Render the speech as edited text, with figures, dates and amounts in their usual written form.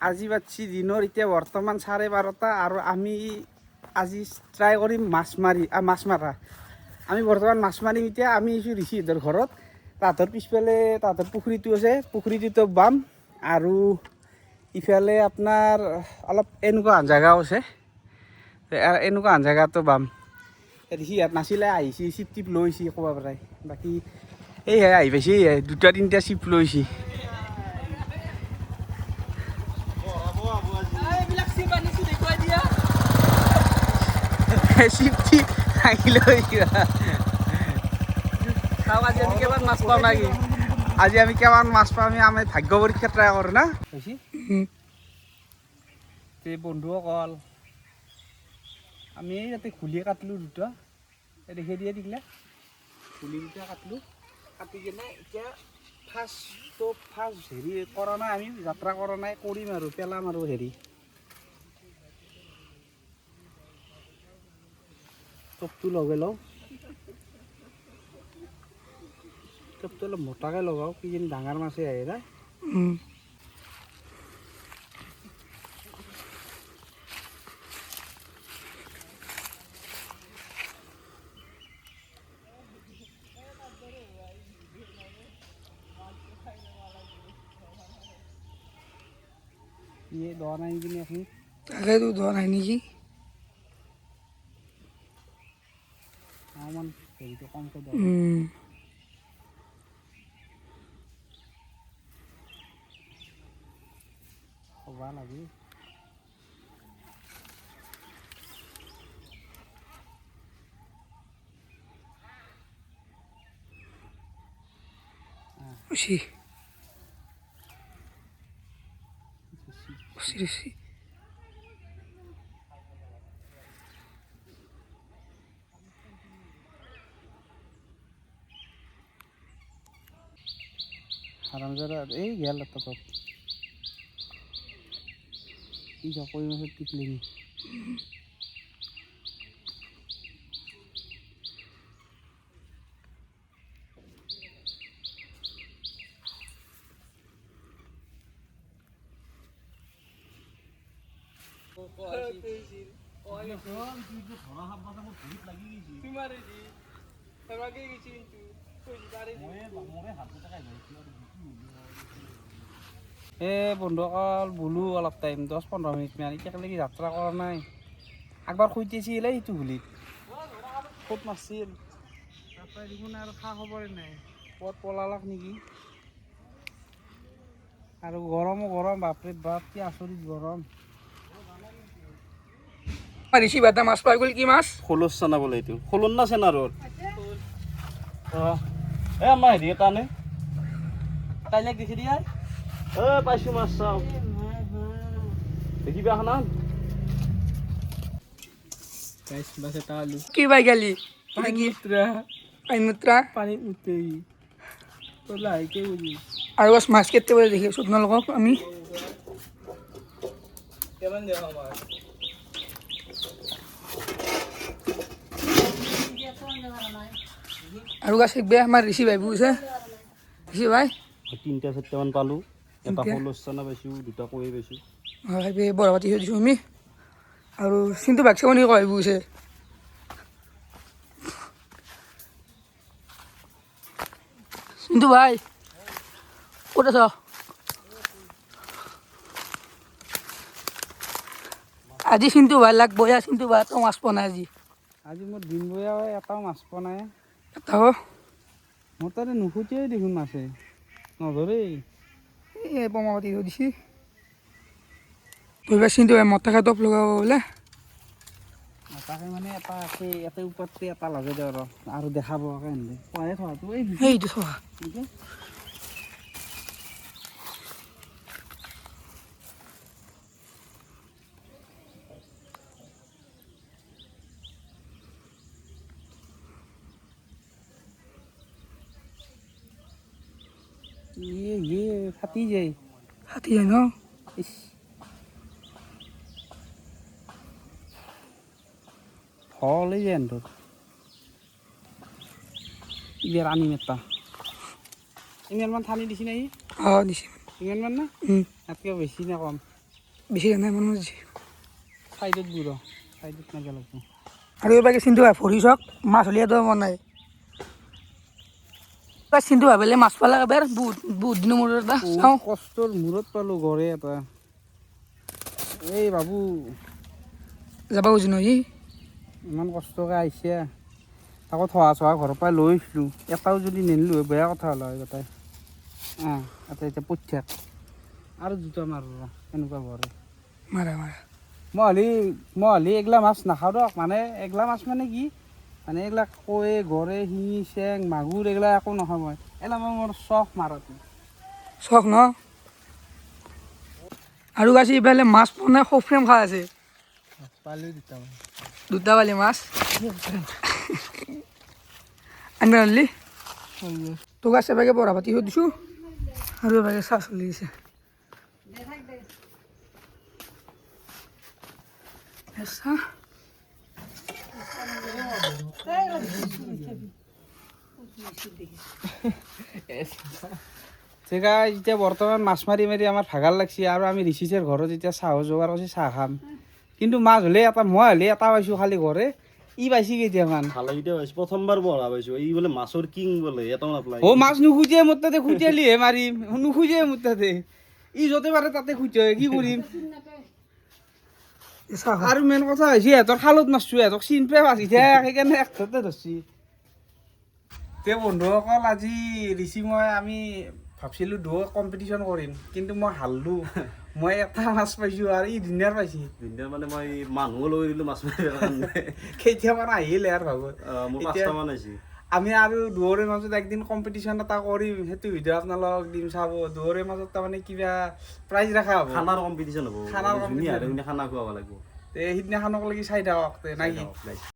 আজি পাচ্ছি দিনৰ এতিয়া বৰ্তমান 12:30 আৰু আমি আজি ট্ৰাই কৰিম মাছ মাৰা। আমি বৰ্তমান মাছ মাৰিম এতিয়া। আমি আহিছোঁ ঋষিহঁতৰ ঘৰত। তাহাঁতৰ পিছফালে তাহাঁতৰ পুখুৰীটো আছে, পুখুৰীটোতো বাম আৰু ইফালে আপোনাৰ অলপ এনেকুৱা জেগাও আছে, এনেকুৱা জেগাটো বাম। ঋষিহঁত নাছিলে, আহিছে চিপ টিপ লৈছে ক'ব পাৰে। বাকী এইহে আহি পাইছে, 2-3টা চিপ লৈছে। চিপটি আহিলৈ চাওঁ আজি আমি কিমান মাছ পাওঁ নাকি। আজি আমি কিমান মাছ পাওঁ আমি ভাগ্য পৰীক্ষা ট্ৰাই কৰোঁ না। বন্ধুসকল আমি ইয়াতে ঘুলিয়ে কাটলোঁ দুটা, দেখি দিয়ে দিলে ঘুলি দুটা কাটলোঁ। কাটি কিনে এতিয়া ফাৰ্ষ্ট হেৰি কৰা নাই, আমি যাত্ৰা কৰা নাই, কৰিম আৰু পেলাম আৰু হেৰি টপটো লগাই লওঁ। টপটো অলপ মোটাকৈ লগাওঁ, কিজানি ডাঙৰ মাছে আহে না। ইয়ে দোৱা নাই কিনে আপুনি তাকেতো দোৱা নাই নেকি। অকণমান হেৰিটো কমকৈ দোৱা হ'ব লাগে। খুশি খুশি হাৰামজাদা এই গেল এটা টপ ই চাকৰি মাছত টিপলি নি বন্ধুসকল বোলো অলপ টাইম 10-15 মিনিট মান এতিয়ালৈকে যাত্ৰা কৰা নাই। একবাৰ শুইতেছিল এইটো ভুলিত ক'ত মাৰছিল, তাৰপৰা দেখোন আৰু খা খবৰে নাই, ক'ত পলালাক নেকি। আৰু গৰমো গৰম, বাপৰে বাপ কি আচৰিত গৰম। ঋষি বাটা মাছ পাই গ'ল। কি মাছ? খোলচ চানা বোলে এইটো। খোলন না চেনাৰৰ? আমাৰ হেৰি এটা নে কাইলৈ দেখি দিয়া পাইছোঁ মাছ চাওঁ দেখিবা খানা বাছ এটা আলু কি বাই গেলি মুত্ৰা পানীত উঠেই তোৰ লাহেকে বুজি আৰু বাছ মাছ কেতিয়া বলে দেখি আছোঁ আপোনালোকক আমি। কিমান দেখ আমাৰ আৰু গাছ শিকবে আমাৰ ঋষি ভাই বুজিছে। ঋষি ভাই 3-4মান পালোঁ। এটা খোলচ চানা পাইছোঁ, 2টা কৈ পাইছোঁ। হয় বৰা পাতি থৈ দিছোঁ আমি। আৰু চিন্তু বাক্সা মানে কয় বুজিছে। চিন্তু ভাই ক'ত আছ? আজি চিন্তু ভাই লাগ বয়া, চিন্তু ভাই এটাও মাছ পোৱা নাই আজি। আজি মোৰ দিন বয়া এটাও মাছ পোৱা নাই। এটাও মোৰ তাতে নুখুটিয়েই দেখোন মাছে নধৰেই। এই বোমা পাতি থৈ দিছি। এইবাৰ চিন্তু ভাই মতা খাই টপ লগাব বোলে। তাকে মানে এটা আছে ইয়াতে ওপৰতে এটা লগাই দিওঁ আৰু দেখাব কাৰণে পঢ়াই থোৱাটো সেইটো চোৱা ফাটি যায়। হাতী যায় ন? ইস হলেই যায় তোৰ ইয়াৰ আনিম এটা ইমানমান ঠানি দিছি নাই। অঁ দিছে ইমানমান না উম, তাতকৈ বেছি নে কম বেছি নাই মন মজি চাইডত বুঢ় চাইডত নাগে লাগব আৰু এইবাৰ চিন্তু ভাই ভৰি চাওক মাছ উলিয়াই দিব মন নাই এইবাৰ চিন্তু ভাবিলে মাছ পালে এবাৰ বহুত দিনৰ মূৰত এটা চাওঁ কষ্টৰ মূৰত পালোঁ ঘৰে এটা এই বাবু যাব খুজি নহয় ইমান কষ্টকৈ আহিছে আকৌ থোৱা চোৱা ঘৰৰ পৰাই লৈ আহিছিলোঁ এটাও যদি নিনিলোঁ হয় বেয়া কথা হ'ল হয় গোটাই এটা এতিয়া পঠিয়াক আৰু দুটা মাৰোঁ ৰ এনেকুৱা ঘৰে মাৰা মাৰা মই হ'লে এইগিলা মাছ নাখাওঁ দিয়ক মানে এইগিলা মাছ মানে কি মানে এইবিলাক কৈ গৰে শিঙি চেং মাগুৰ এইগিলা একো নহয় মই এইবিলাক মোৰ চখ মাৰাটো চখ ন আৰু গাছি ইফালে মাছ মানে সফ্ৰেম খাই আছে পালি দুটামান দুটা পালি মাছ আনিব আনিলি তোক আছে এবাকে পঢ়া পাতি হৈ দিছোঁ আৰু এবাকে চাহ চলি আছে চাহ জেগা এতিয়া বৰ্তমান মাছ মাৰি মাৰি আমাৰ ভাগাৰ লাগছি আৰু আমি ঋষিছেৰ ঘৰত এতিয়া চাহো যোগাৰ কৰিছে চাহ খাম কিন্তু মাছ হ'লে এটা মই হ'লে এটা পাইছোঁ খালি ঘৰে ই পাইছি কেতিয়ামান ভালেকেইটা পাইছোঁ প্ৰথমবাৰ পঢ়া পাইছোঁ এই বোলে মাছৰ কিং বোলে এটাও নাপায় অ মাছ নুখুজে মোৰ তাতে খুটিয়ালিহে মাৰিম নুখুজে মোৰ তাতে ই য'তে পাৰে তাতে খুটিয়াই কি কৰিম চাহ আৰু মেইন কথা হৈছে সিহঁতৰ খালত মাছছোঁ সিহঁতক চিন পাই মাছ এতিয়া সেইকাৰণে এক ধৰতে ধৰছি তে বন্ধুসকল আজি ঋষি মই আমি ভাবছিলোঁ দুয়ো কম্পিটিশ্যন কৰিম কিন্তু মই হাৰলোঁ মই এটা মাছ পাইছোঁ আৰু ই ধুনীয়াৰ পাইছি দিনদিনা মানে মই মানুহো লৈ দিলোঁ মাছ মাৰিবৰ কাৰণে কেইটামান আহিলে আৰু ভাগত মোৰ এতিয়া 5টামান আহিছে আমি আৰু দুয়োৰে মাজত একদিন কম্পিটিশ্যন এটা কৰিম সেইটো ভিডিঅ' আপোনালোকক দিম চাব দুয়োৰে মাজত তাৰমানে কিবা প্ৰাইজ ৰখা হ'ব খানাৰ কম্পিটিশ্যন হ'ব খানাৰ ধুনীয়া competition। খানা খুৱাব লাগিব তে সিদিনাখনক লাগি চাই থাকক তে নাকি Right.